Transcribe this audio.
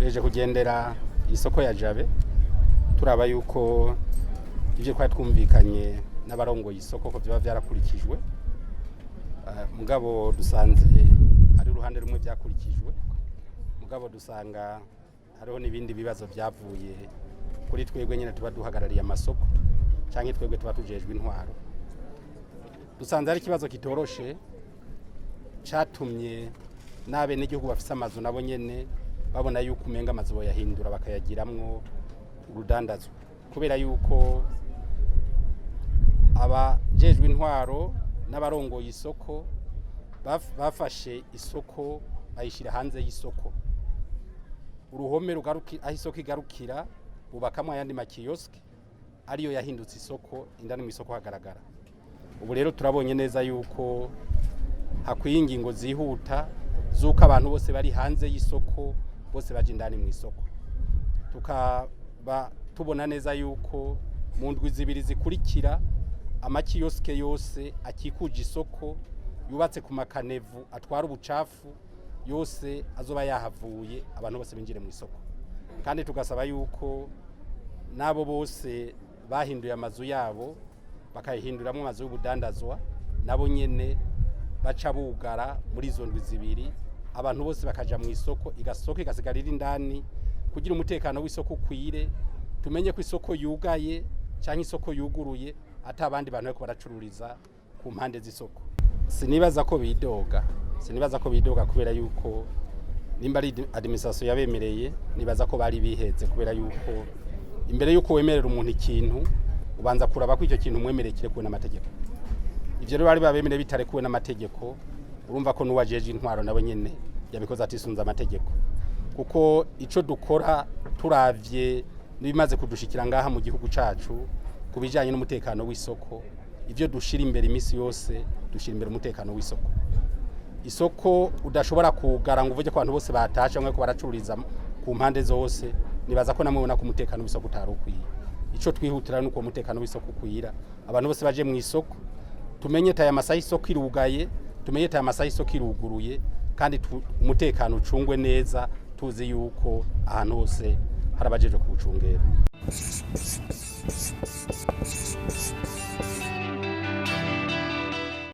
beje kugendera isoko ya Jabe turaba yuko ivyo kwa twumvikanye n'abarongoye isoko ko byo byarakurikijwe mugabo dusanze ari uruhande rumwe byakurikijwe mugabo dusanga hariho n'ibindi bibazo byavuye kuri twebwe nyene tuba duhagarariye amasoko canke twebwe tuba tujejwe intwaro dusanze ari kibazo kitoroshe catumye nabe n'igihugu bafise amazu nabo nyene babona yuko umenga amazu boyahindura bakayagiramwo urudandazwa kubera yuko abajejwe intwaro n'abarongoye isoko bafashe isoko bayishira hanze y'isoko uruhome rugaruki aho isoko igarukira bubakamwe ayandi makioske ariyo yahindutse isoko indani mu isoko hagaragara ubu rero turabonye neza yuko hakwiye ingingo zihuta zuko abantu bose bari hanze y'isoko bose baje indani mu isoko tukaba tubona neza yuko mu ndwi zibiri zikurikira amakioske yose akikuje isoko yubatse ku makanevu atwara ubucafu yose azoba yahavuye abantu bose binjire mu isoko kandi tugasaba yuko nabo bose bahinduye amazu yabo bakayihinduramwe amazu y'ubudandazwa nabo nyene baca bugara muri izo ndwi zibiri abantu bose bakaja mu isoko igasoko igasigarira indani kugira umutekano w'isoko kwire tumenye ko isoko yugaye canke isoko yuguruye ata abandi bantu bariko baracururiza ku mpande z'isoko sinibaza ko bidoga kubera yuko nimba ari administration yabemereye nibaza ko bari biheze kubera yuko imbere yuko wemerera umuntu ikintu ubanza kuraba ko icyo kintu umwemereye kirekuwe n'amategeko ivyo rero bari babemereye bitarekuwe n'amategeko urumva ko nuwajeje intwaro nawe nyene yabikoze atisunza amategeko kuko ico dukora turavye nibimaze kudushikira ngaha mu gihugu cacu kubijanye n'umutekano w'isoko ivyo dushira imbere imisi yose dushira imbere umutekano w'isoko isoko udashobora kugara ngo uvuge ko abantu bose batashe ngo baracururiza ku mpande zose nibaza ko namwe ko umutekano w'isoko utarukwiye ico twihutira nuko umutekano w'isoko ukwira abantu bose baje mu isoko tumenye taya masaha isoko irugaye tumenye taya masaha isoko iruguruye kandi umutekano ucungwe neza tuzi yuko ahantu hose harabajeje kubucungera.